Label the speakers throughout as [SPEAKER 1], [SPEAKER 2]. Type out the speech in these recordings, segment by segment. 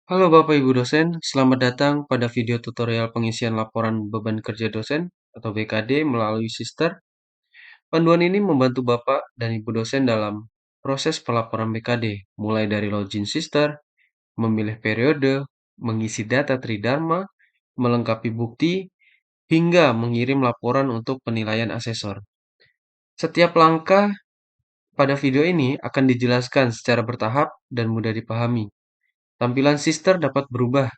[SPEAKER 1] Halo Bapak Ibu dosen, selamat datang pada video tutorial pengisian laporan beban kerja dosen atau BKD melalui Sister. Panduan ini membantu Bapak dan Ibu dosen dalam proses pelaporan BKD, mulai dari login Sister, memilih periode, mengisi data Tridharma, melengkapi bukti, hingga mengirim laporan untuk penilaian asesor. Setiap langkah pada video ini akan dijelaskan secara bertahap dan mudah dipahami. Tampilan Sister dapat berubah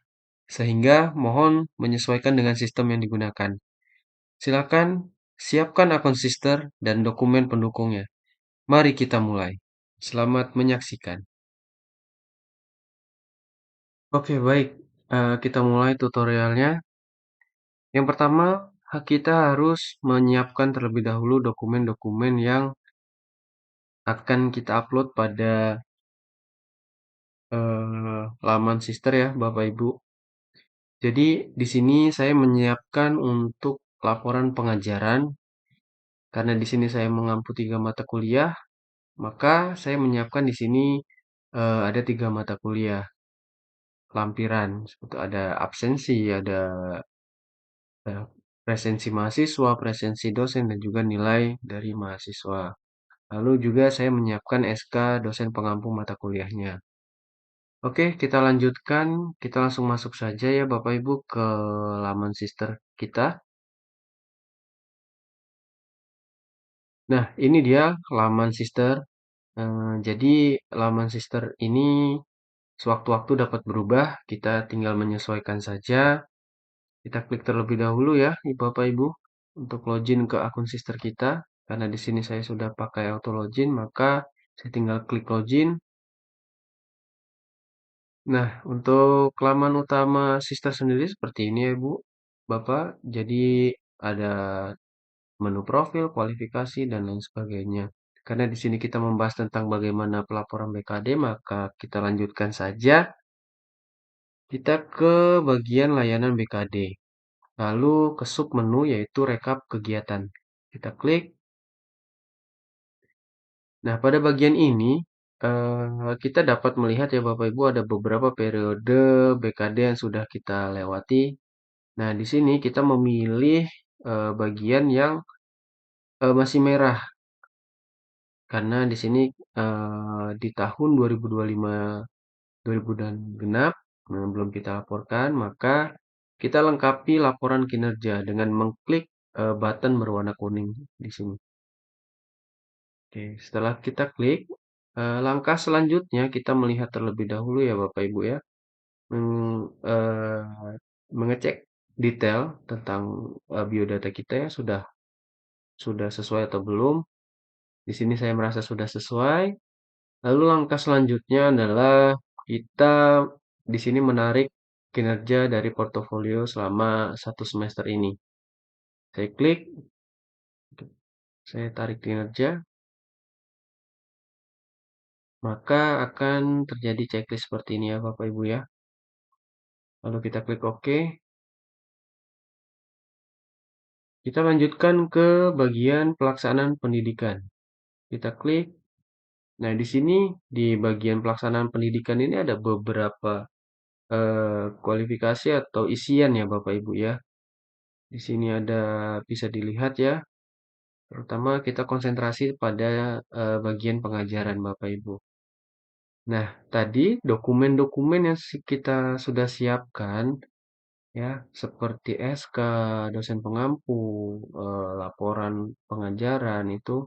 [SPEAKER 1] sehingga mohon menyesuaikan dengan sistem yang digunakan. Silakan siapkan akun Sister dan dokumen pendukungnya. Mari kita mulai. Selamat menyaksikan. Oke, baik. Kita mulai tutorialnya. Yang pertama, kita harus menyiapkan terlebih dahulu dokumen-dokumen yang akan kita upload pada laman Sister ya, Bapak Ibu. Jadi di sini saya menyiapkan untuk laporan pengajaran karena di sini saya mengampu 3 mata kuliah, maka saya menyiapkan di sini ada 3 mata kuliah lampiran, seperti ada absensi, ada presensi mahasiswa, presensi dosen, dan juga nilai dari mahasiswa. Lalu juga saya menyiapkan SK dosen pengampu mata kuliahnya. Oke, kita lanjutkan. Kita langsung masuk saja ya Bapak Ibu ke laman Sister kita. Nah, ini dia laman Sister. Jadi laman Sister ini sewaktu-waktu dapat berubah, kita tinggal menyesuaikan saja. Kita klik terlebih dahulu ya, Bapak Ibu, untuk login ke akun Sister kita. Karena di sini saya sudah pakai auto login, maka saya tinggal klik login. Nah, untuk laman utama Sister sendiri seperti ini ya, Bu, Bapak. Jadi ada menu profil, kualifikasi, dan lain sebagainya. Karena di sini kita membahas tentang bagaimana pelaporan BKD, maka kita lanjutkan saja. Kita ke bagian layanan BKD. Lalu ke sub menu yaitu rekap kegiatan. Kita klik. Nah, pada bagian ini kita dapat melihat ya Bapak Ibu ada beberapa periode BKD yang sudah kita lewati. Nah, di sini kita memilih bagian yang masih merah karena di sini di tahun 2025 2000 dan genap belum kita laporkan, maka kita lengkapi laporan kinerja dengan mengklik button berwarna kuning di sini. Oke, setelah kita klik, langkah selanjutnya kita melihat terlebih dahulu ya Bapak Ibu ya, mengecek detail tentang biodata kita ya sudah sesuai atau belum. Di sini saya merasa sudah sesuai. Lalu langkah selanjutnya adalah kita di sini menarik kinerja dari portofolio selama 1 semester ini. Saya klik, saya tarik kinerja, maka akan terjadi checklist seperti ini ya Bapak Ibu ya. Lalu kita klik OK. Kita lanjutkan ke bagian pelaksanaan pendidikan. Kita klik. Nah, di sini di bagian pelaksanaan pendidikan ini ada beberapa kualifikasi atau isian ya Bapak Ibu ya. Di sini ada bisa dilihat ya. Terutama kita konsentrasi pada bagian pengajaran Bapak Ibu. Nah, tadi dokumen-dokumen yang kita sudah siapkan ya, seperti SK, dosen pengampu, laporan pengajaran itu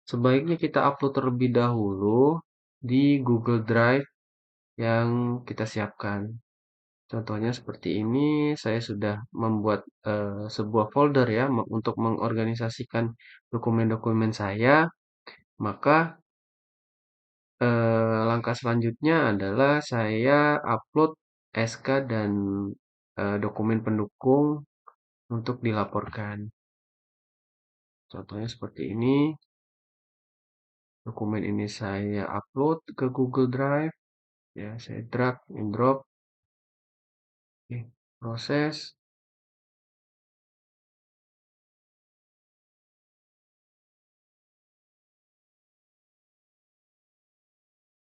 [SPEAKER 1] sebaiknya kita upload terlebih dahulu di Google Drive yang kita siapkan. Contohnya seperti ini, saya sudah membuat sebuah folder ya untuk mengorganisasikan dokumen-dokumen saya. Maka langkah selanjutnya adalah saya upload SK dan dokumen pendukung untuk dilaporkan. Contohnya seperti ini. Dokumen ini saya upload ke Google Drive. Ya, saya drag and drop. Oke, proses.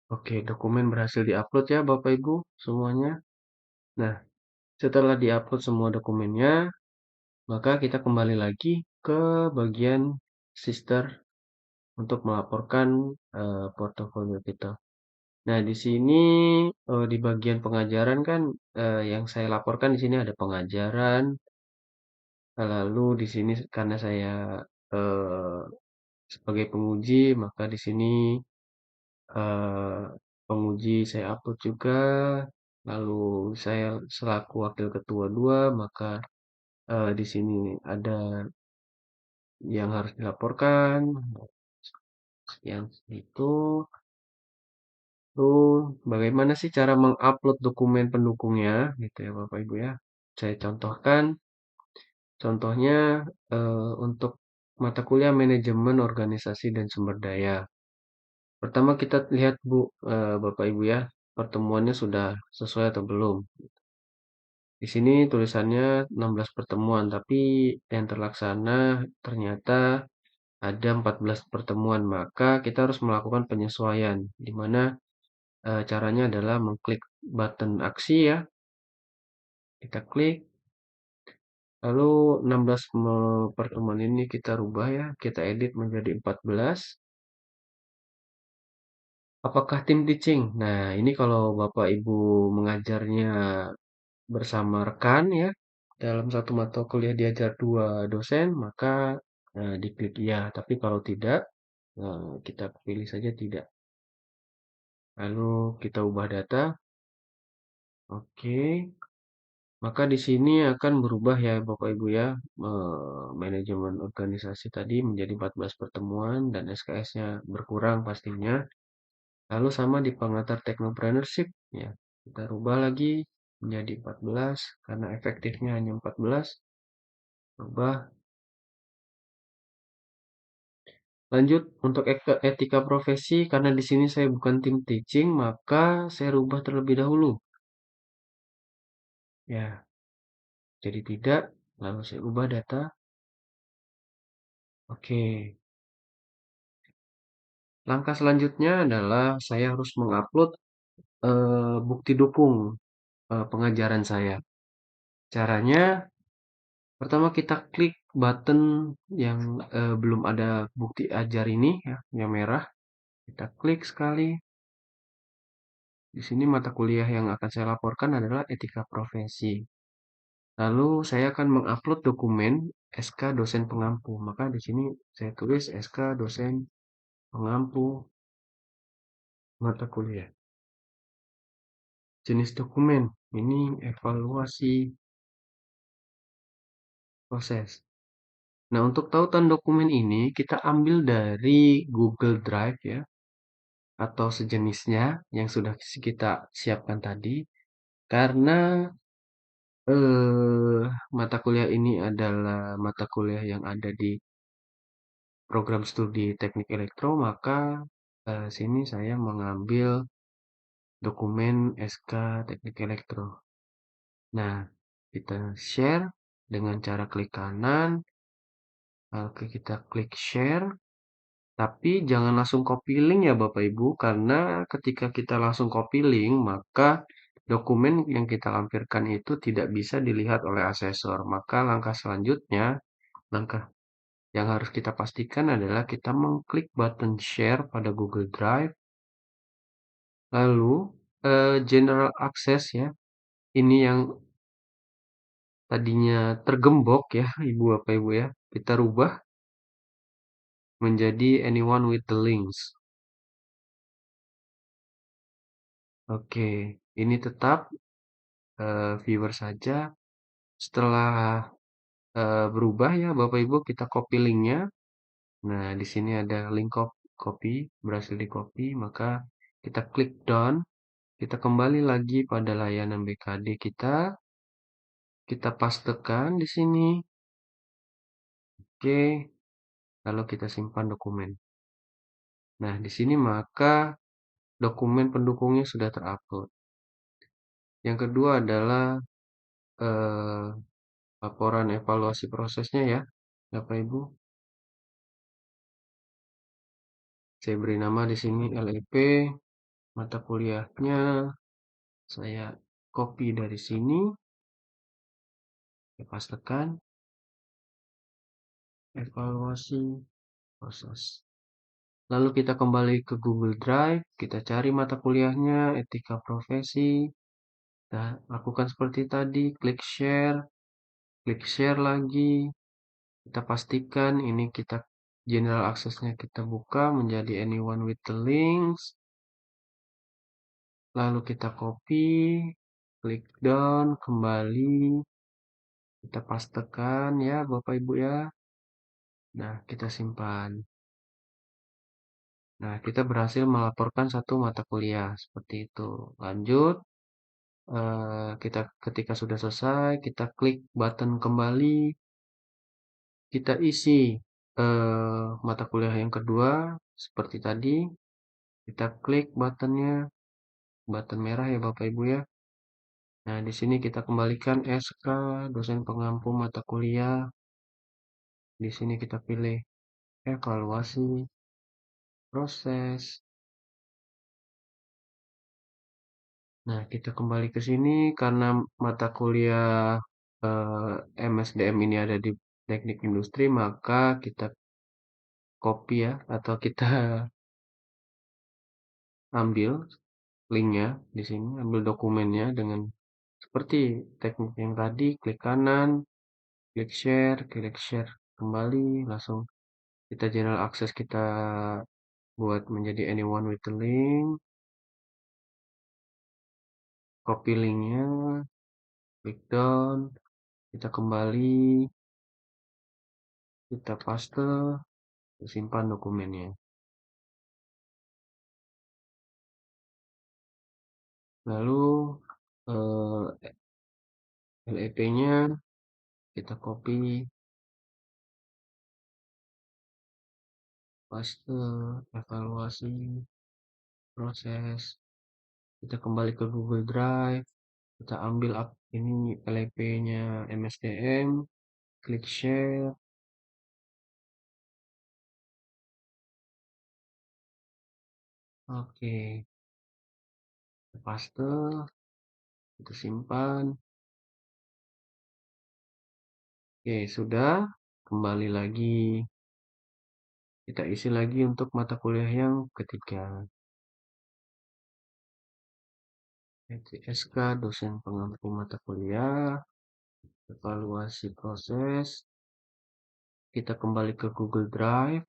[SPEAKER 1] Oke, dokumen berhasil diupload ya Bapak Ibu semuanya. Nah, setelah diupload semua dokumennya, maka kita kembali lagi ke bagian sister untuk melaporkan portofolio kita. Nah, di sini di bagian pengajaran kan yang saya laporkan di sini ada pengajaran. Lalu di sini karena saya eh, sebagai penguji, maka di sini eh, penguji saya upload juga. Lalu saya selaku wakil ketua dua, maka di sini ada yang harus dilaporkan, yang itu. Lalu bagaimana sih cara mengupload dokumen pendukungnya, gitu ya Bapak Ibu ya. Saya contohkan, contohnya untuk mata kuliah manajemen organisasi dan sumber daya. Pertama kita lihat Bu, Bapak Ibu ya, pertemuannya sudah sesuai atau belum. Di sini tulisannya 16 pertemuan, tapi yang terlaksana ternyata ada 14 pertemuan. Maka kita harus melakukan penyesuaian, di mana caranya adalah mengklik button aksi ya. Kita klik, lalu 16 pertemuan ini kita rubah ya, kita edit menjadi 14. Apakah tim teaching? Nah, ini kalau Bapak Ibu mengajarnya bersama rekan ya, dalam satu mata kuliah diajar dua dosen, maka diklik ya. Tapi kalau tidak, kita pilih saja tidak. Lalu kita ubah data. Oke. Maka di sini akan berubah ya Bapak Ibu ya, manajemen organisasi tadi menjadi 14 pertemuan dan SKS-nya berkurang pastinya. Lalu sama di pengantar teknopreneurship ya. Kita rubah lagi menjadi 14 karena efektifnya hanya 14. Rubah. Lanjut untuk etika profesi karena di sini saya bukan tim teaching, maka saya rubah terlebih dahulu. Ya, jadi tidak, lalu saya ubah data. Oke. Langkah selanjutnya adalah saya harus mengupload bukti dukung pengajaran saya. Caranya, pertama kita klik button yang belum ada bukti ajar ini, ya, yang merah. Kita klik sekali. Di sini mata kuliah yang akan saya laporkan adalah etika profesi. Lalu saya akan mengupload dokumen SK dosen pengampu. Maka di sini saya tulis SK dosen pengampu mata kuliah. Jenis dokumen, ini evaluasi proses. Nah, untuk tautan dokumen ini kita ambil dari Google Drive ya, atau sejenisnya yang sudah kita siapkan tadi. Karena mata kuliah ini adalah mata kuliah yang ada di program studi teknik elektro, maka sini saya mengambil dokumen SK teknik elektro. Nah, kita share dengan cara klik kanan. Oke, kita klik share. Tapi jangan langsung copy link ya Bapak Ibu, karena ketika kita langsung copy link, maka dokumen yang kita lampirkan itu tidak bisa dilihat oleh asesor. Maka langkah selanjutnya, langkah yang harus kita pastikan adalah kita mengklik button share pada Google Drive, lalu general access ya, ini yang tadinya tergembok ya Ibu Bapak Ibu ya, kita rubah menjadi anyone with the links. Oke, ini tetap viewer saja. Setelah berubah ya Bapak Ibu, kita copy linknya. Nah, di sini ada link copy, berhasil di copy, maka kita klik done. Kita kembali lagi pada layanan BKD kita pastekan di sini. Oke, lalu kita simpan dokumen. Nah, di sini maka dokumen pendukungnya sudah terupload. Yang kedua adalah eh, laporan evaluasi prosesnya ya, Bapak Ibu. Saya beri nama di sini LEP. mata kuliahnya saya copy dari sini, saya pastekan, evaluasi proses. Lalu kita kembali ke Google Drive, kita cari mata kuliahnya, etika profesi. Kita lakukan seperti tadi, klik share lagi. Kita pastikan ini kita general access-nya kita buka menjadi anyone with the links. Lalu kita copy, klik down, kembali. Kita pastekan ya Bapak Ibu ya. Nah, kita simpan. Nah, kita berhasil melaporkan satu mata kuliah seperti itu. Lanjut, kita ketika sudah selesai, kita klik button kembali, kita isi mata kuliah yang kedua seperti tadi. Kita klik buttonnya, button merah ya Bapak Ibu ya. Nah, di sini kita kembalikan SK dosen pengampu mata kuliah. Di sini kita pilih evaluasi proses. Nah, kita kembali ke sini karena mata kuliah MSDM ini ada di teknik industri, maka kita copy ya, atau kita ambil linknya di sini, ambil dokumennya dengan seperti teknik yang tadi, klik kanan, klik share kembali, langsung kita general access kita buat menjadi anyone with the link, copy linknya, klik down, kita kembali, kita paste, simpan dokumennya. Lalu LEP-nya kita copy, paste, evaluasi, proses. Kita kembali ke Google Drive, kita ambil ini LEP-nya MSDM, klik share. Oke, kita paste, kita simpan. Oke, sudah. Kembali lagi. Kita isi lagi untuk mata kuliah yang ketiga. SK dosen pengampu mata kuliah, evaluasi proses. Kita kembali ke Google Drive.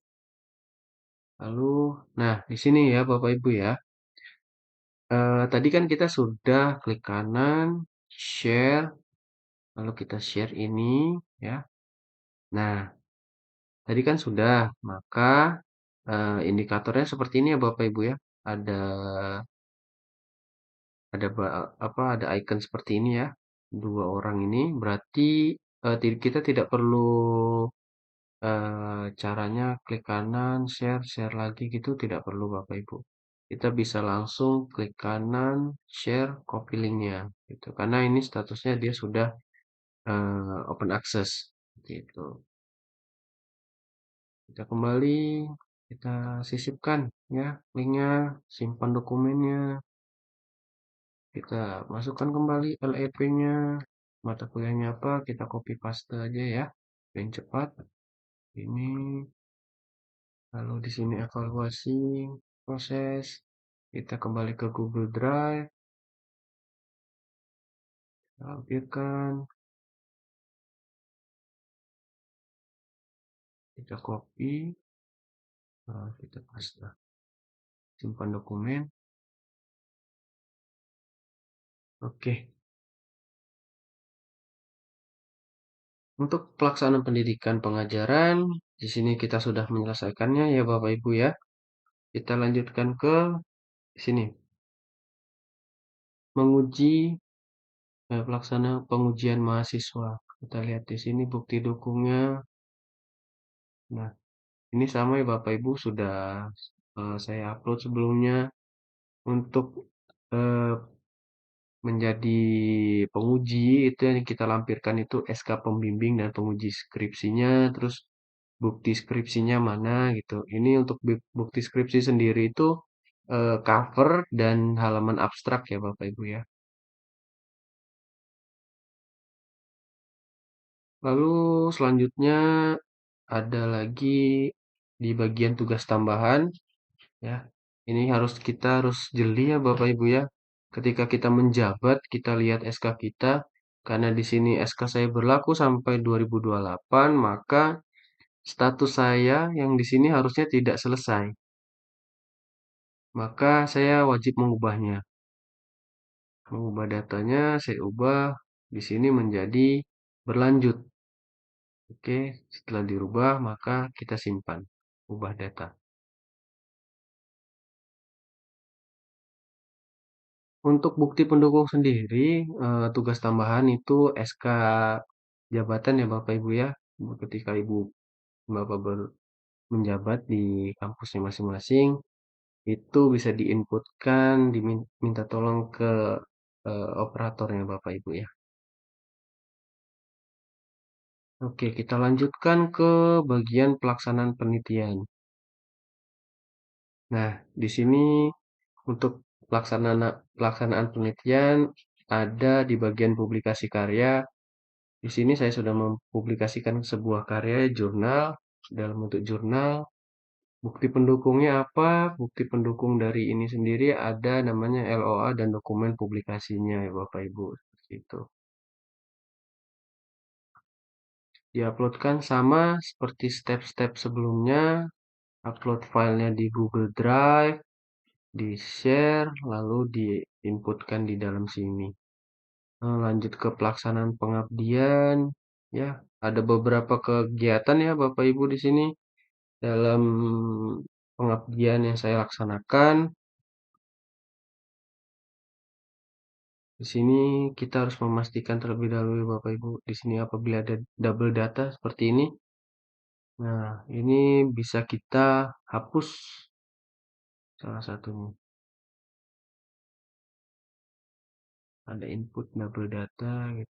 [SPEAKER 1] Lalu, nah di sini ya Bapak Ibu ya. Tadi kan kita sudah klik kanan, share, lalu kita share ini ya. Nah, tadi kan sudah, maka indikatornya seperti ini ya Bapak Ibu ya. Ada icon seperti ini ya. Dua orang ini berarti kita tidak perlu caranya klik kanan, share lagi gitu tidak perlu Bapak Ibu. Kita bisa langsung klik kanan, share, copy linknya gitu. Karena ini statusnya dia sudah open access gitu. Kita kembali, kita sisipkan ya linknya, simpan dokumennya. Kita masukkan kembali LEP-nya, mata kuliahnya apa, kita copy paste aja ya, yang cepat. Ini, lalu di sini evaluasi proses. Kita kembali ke Google Drive, lampirkan, kita copy, kita paste, simpan dokumen. Oke. Untuk pelaksanaan pendidikan pengajaran, di sini kita sudah menyelesaikannya ya Bapak Ibu ya. Kita lanjutkan ke sini. Menguji pelaksana pengujian mahasiswa. Kita lihat di sini bukti dukungnya. Nah, ini sama ya Bapak Ibu sudah saya upload sebelumnya untuk eh, menjadi penguji itu yang kita lampirkan itu SK pembimbing dan penguji skripsinya, terus bukti skripsinya mana gitu. Ini untuk bukti skripsi sendiri itu cover dan halaman abstrak ya Bapak Ibu ya. Lalu selanjutnya ada lagi di bagian tugas tambahan ya. Ini kita harus jeli ya Bapak Ibu ya. Ketika kita menjabat, kita lihat SK kita. Karena di sini SK saya berlaku sampai 2028, maka status saya yang di sini harusnya tidak selesai. Maka saya wajib mengubahnya. Mengubah datanya, saya ubah di sini menjadi berlanjut. Oke, setelah dirubah, maka kita simpan. Ubah data. Untuk bukti pendukung sendiri, tugas tambahan itu SK jabatan ya Bapak Ibu ya. Ketika Bapak menjabat di kampusnya masing-masing, itu bisa diinputkan, diminta tolong ke operatornya Bapak Ibu ya. Oke, kita lanjutkan ke bagian pelaksanaan penelitian. Nah, di sini untuk pelaksanaan penelitian ada di bagian publikasi karya. Di sini saya sudah mempublikasikan sebuah karya jurnal dalam bentuk jurnal. Bukti pendukungnya apa? Bukti pendukung dari ini sendiri ada namanya LOA dan dokumen publikasinya ya Bapak Ibu. Seperti itu. Diuploadkan sama seperti step-step sebelumnya. Upload filenya di Google Drive, di-share, lalu diinputkan di dalam sini. Lanjut ke pelaksanaan pengabdian. Ya, ada beberapa kegiatan ya Bapak Ibu di sini dalam pengabdian yang saya laksanakan. Di sini kita harus memastikan terlebih dahulu Bapak Ibu. Di sini apabila ada double data seperti ini, nah ini bisa kita hapus salah satunya. Ada input double data gitu.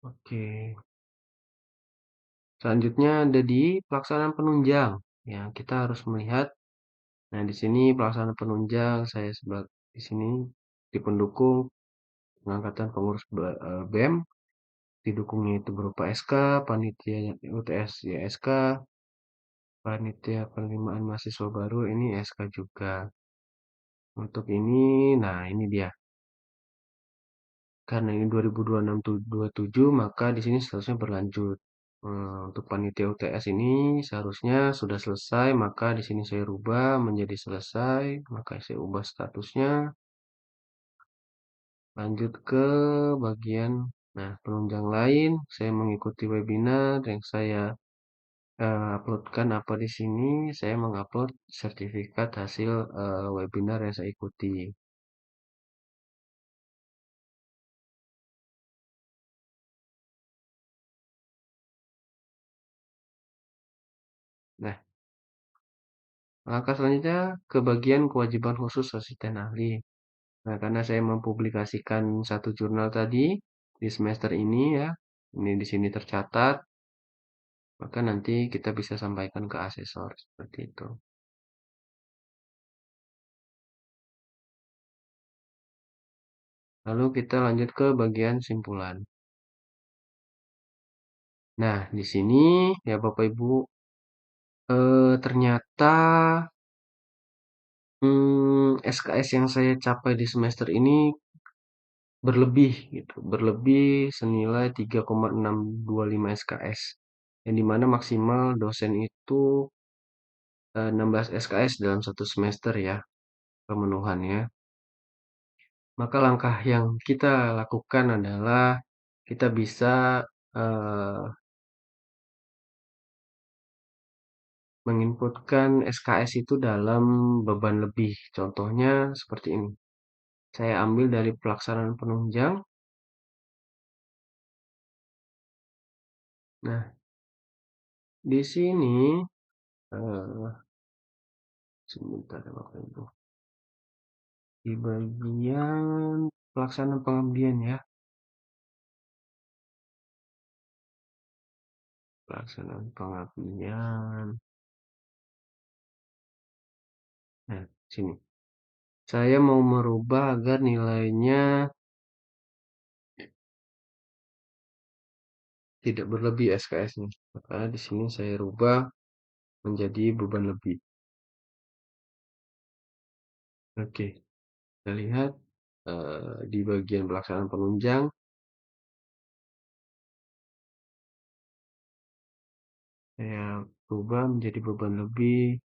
[SPEAKER 1] Oke. Selanjutnya ada di pelaksanaan penunjang. Ya, kita harus melihat. Nah, di sini pelaksanaan penunjang saya sebagai di sini di pendukung pengangkatan pengurus BEM, didukungnya itu berupa SK, panitia UTS ya SK, panitia penerimaan mahasiswa baru ini SK juga. Untuk ini, nah ini dia. Karena ini 2026-27, maka di sini seharusnya berlanjut. Untuk panitia UTS ini seharusnya sudah selesai, maka di sini saya rubah menjadi selesai, maka saya ubah statusnya. Lanjut ke bagian, nah penunjang lain, saya mengikuti webinar yang saya uploadkan apa di sini, saya mengupload sertifikat hasil webinar yang saya ikuti. Nah, langkah selanjutnya ke bagian kewajiban khusus asisten ahli. Nah, karena saya mempublikasikan satu jurnal tadi di semester ini ya, ini di sini tercatat, maka nanti kita bisa sampaikan ke asesor seperti itu. Lalu kita lanjut ke bagian simpulan. Nah, di sini ya Bapak Ibu, ternyata SKS yang saya capai di semester ini berlebih gitu, berlebih senilai 3,625 SKS. Yang dimana maksimal dosen itu 16 SKS dalam satu semester ya pemenuhannya. Maka langkah yang kita lakukan adalah kita bisa eh, menginputkan SKS itu dalam beban lebih. Contohnya seperti ini. Saya ambil dari pelaksanaan penunjang. Nah, di sini eh, sebentar ya Bapak Ibu. Di bagian pelaksanaan pengabdian ya. Pelaksanaan pengabdian. Nah, sini. Saya mau merubah agar nilainya tidak berlebih SKS-nya. Maka di sini saya rubah menjadi beban lebih. Oke, kita lihat di bagian pelaksanaan penunjang, saya rubah menjadi beban lebih.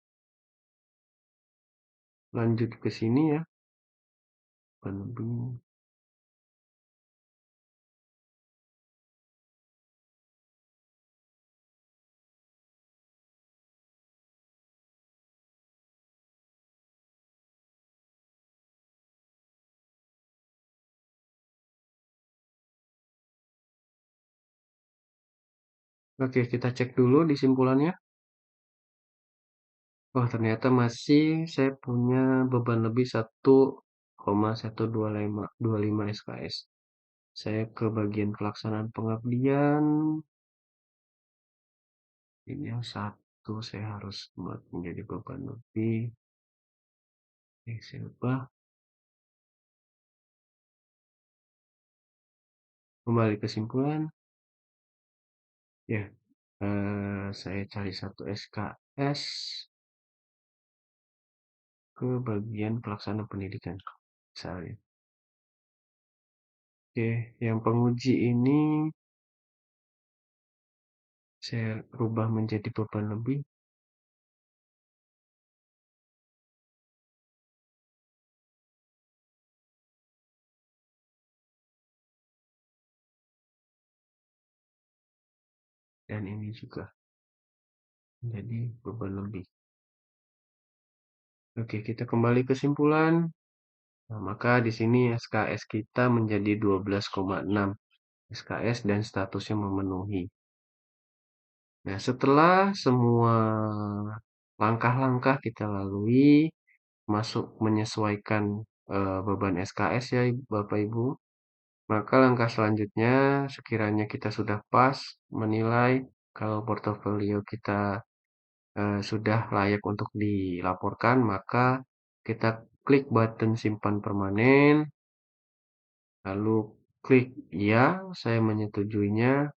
[SPEAKER 1] Lanjut ke sini ya, beban lebih. Oke, kita cek dulu di simpulannya. Oh, ternyata masih saya punya beban lebih 1,1225 SKS. Saya ke bagian pelaksanaan pengabdian. Ini yang satu saya harus buat menjadi beban lebih. Oke, saya ubah. Kembali ke simpulan. Ya, saya cari satu SKS ke bagian pelaksana pendidikan. Misalnya. Oke, yang penguji ini saya rubah menjadi beban lebih. Dan ini juga menjadi beban lebih. Oke, kita kembali ke simpulan. Nah, maka di sini SKS kita menjadi 12,6 SKS dan statusnya memenuhi. Nah, setelah semua langkah-langkah kita lalui, masuk menyesuaikan beban SKS ya Bapak Ibu, maka langkah selanjutnya sekiranya kita sudah pas menilai kalau portofolio kita sudah layak untuk dilaporkan, maka kita klik button simpan permanen, lalu klik ya, saya menyetujuinya.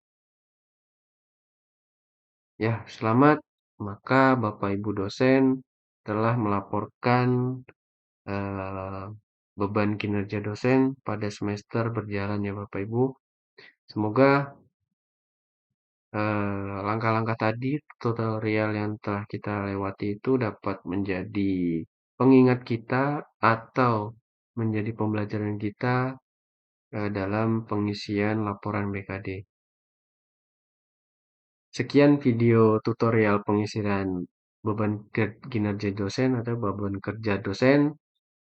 [SPEAKER 1] Ya, selamat. Maka Bapak Ibu dosen telah melaporkan eh, beban kinerja dosen pada semester berjalan ya Bapak Ibu. Semoga langkah-langkah tadi, tutorial yang telah kita lewati itu dapat menjadi pengingat kita atau menjadi pembelajaran kita dalam pengisian laporan BKD. Sekian video tutorial pengisian beban kinerja dosen atau beban kerja dosen.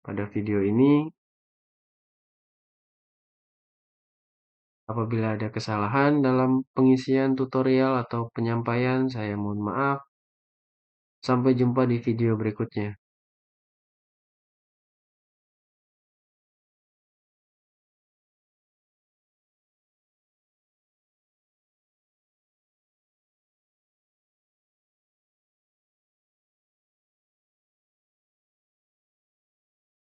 [SPEAKER 1] Pada video ini, apabila ada kesalahan dalam pengisian tutorial atau penyampaian, saya mohon maaf. Sampai jumpa di video berikutnya.